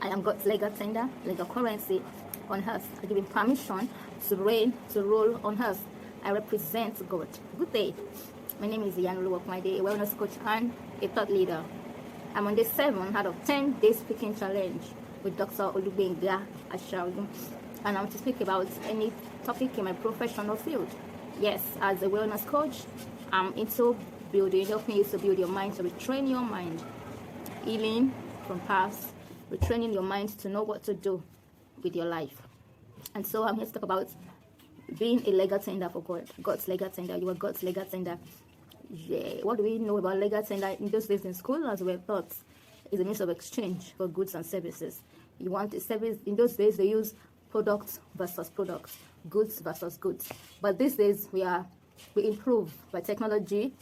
I am God's legal tender, legal currency on earth. I give him permission to reign, to rule on earth. I represent God. Good day. My name is Yanulu of my day, a wellness coach and a thought leader. I'm on day 7 out of 10 day speaking challenge with Dr Gbenga Asaolu, and I'm to speak about any topic in my professional field. Yes, as a wellness coach, I'm into helping you to build your mind, to retrain your mind, healing from past, retraining your mind to know what to do with your life. And so I'm here to talk about being a legal tender for God. God's legal tender. You are God's legal tender. Yeah. What do we know about legal tender? In those days in school, as we were taught, is a means of exchange for goods and services. You want a service. In those days, they use products versus products, goods versus goods. But these days, we improve by technology,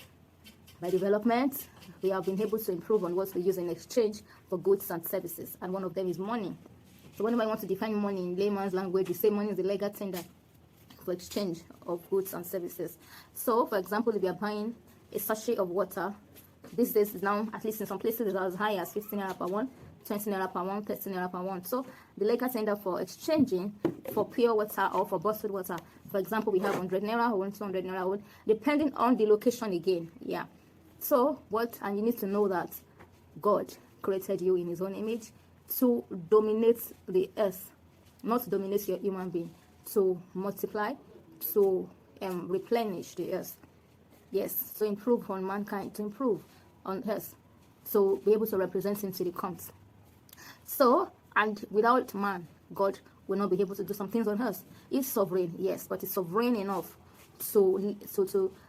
by development. We have been able to improve on what we use in exchange for goods and services, and one of them is money. So whenever I want to define money in layman's language, we say money is the legal tender for exchange of goods and services. So, for example, if you are buying a sachet of water, these days is now, at least in some places, it's as high as 15 naira per one, 20 naira per one, 30 naira per one. So the legal tender for exchanging for pure water or for bottled water, for example, we have 100 naira or 200 naira, depending on the location again. Yeah. So and you need to know that God created you in his own image to dominate the earth, not to dominate your human being, to multiply, to replenish the earth. Yes, to improve on mankind, to improve on earth, to be able to represent him till he comes. So, and without man, God will not be able to do some things on earth. He's sovereign, yes, but he's sovereign enough to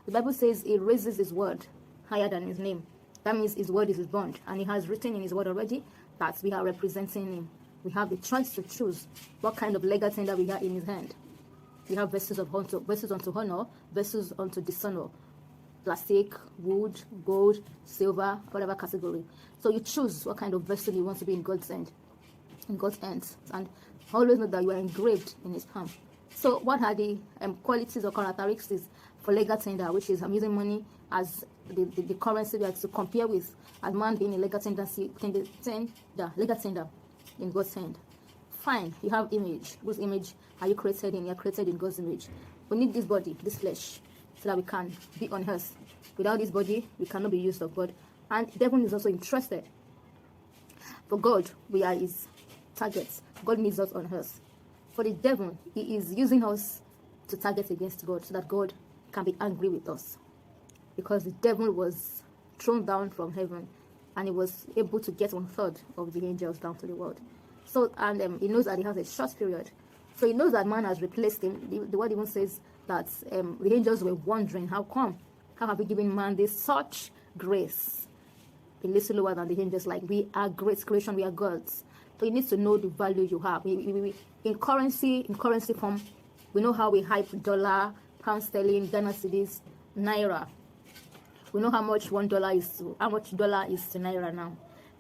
the Bible says he raises his word higher than his name. That means his word is his bond, and he has written in his word already that we are representing him. We have the choice to choose what kind of legal tender we have in his hand. We have vessels unto honor, vessels unto dishonor, plastic, wood, gold, silver, whatever category. So you choose what kind of vessel you want to be in God's hand, and always know that you are engraved in his palm. So what are the qualities or characteristics for legal tender, which is I'm using money as the currency we have to compare with, as man being a legal tender, legal tender in God's hand. Fine, you have image. Whose image are you created in? You are created in God's image. We need this body, this flesh, so that we can be on earth. Without this body, we cannot be used of God. And the devil is also interested. For God, we are his targets. God needs us on earth. For the devil, he is using us to target against God, so that God can be angry with us. Because the devil was thrown down from heaven, and he was able to get 1/3 of the angels down to the world. So, and he knows that he has a short period. So he knows that man has replaced him. The word even says that the angels were wondering, how come? How have we given man this such grace? A little lower than the angels, like we are great creation, we are gods. So you need to know the value you have. In currency form, we know how we hype dollar, pound sterling, Ghana cedis, naira. We know how much $1 is to naira now.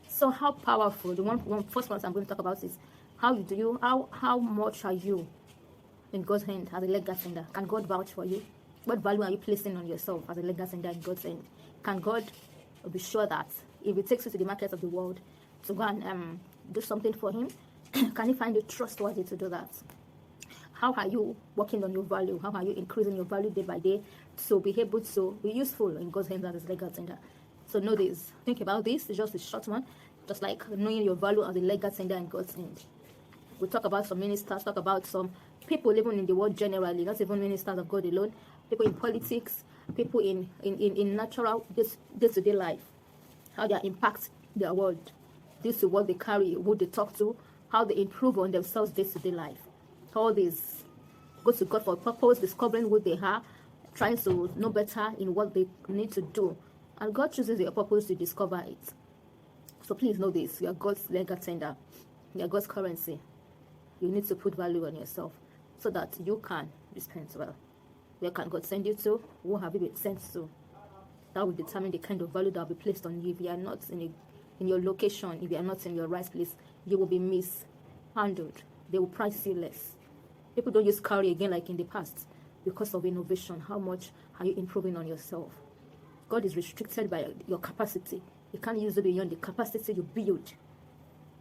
So how powerful? The first one I'm going to talk about is how much are you in God's hand as a legal tender? Can God vouch for you? What value are you placing on yourself as a legal tender in God's hand? Can God be sure that if he takes you to the market of the world to go and do something for him, can he find you trustworthy to do that? How are you working on your value? How are you increasing your value day by day to be able to be useful in God's hands as a legal tender? So know this. Think about this. It's just a short one. Just like knowing your value as a legal tender in God's hand. We talk about some ministers, talk about some people living in the world generally, not even ministers of God alone. People in politics, people in natural day-to-day life. How they impact their world. Due to what they carry, who they talk to, how they improve on themselves day-to-day life. All this go to God for a purpose, discovering who they are, trying to know better in what they need to do. And God chooses your purpose to discover it. So please know this. You are God's legal tender. You are God's currency. You need to put value on yourself so that you can be spent well. Where can God send you to? Who have you been sent to? That will determine the kind of value that will be placed on you. If you are not in your location, if you are not in your right place, you will be mishandled. They will price you less. People don't use cowrie again like in the past because of innovation. How much are you improving on yourself? God is restricted by your capacity. You can't use it beyond the capacity you build.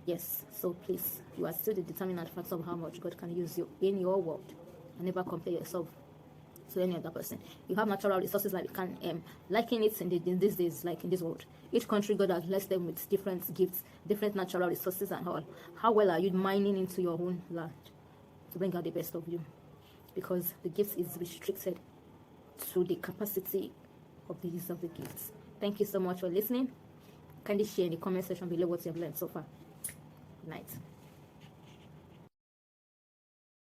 Yes, so please, you are still the determinant factor of how much God can use you in your world, and never compare yourself to any other person. You have natural resources, like we can liken it in these days, like in this world. Each country, God has blessed them with different gifts, different natural resources and all. How well are you mining into your own land to bring out the best of you? Because the gifts is restricted to the capacity of the use of the gifts. Thank you so much for listening. Kindly share in the comment section below what you have learned so far. Good night.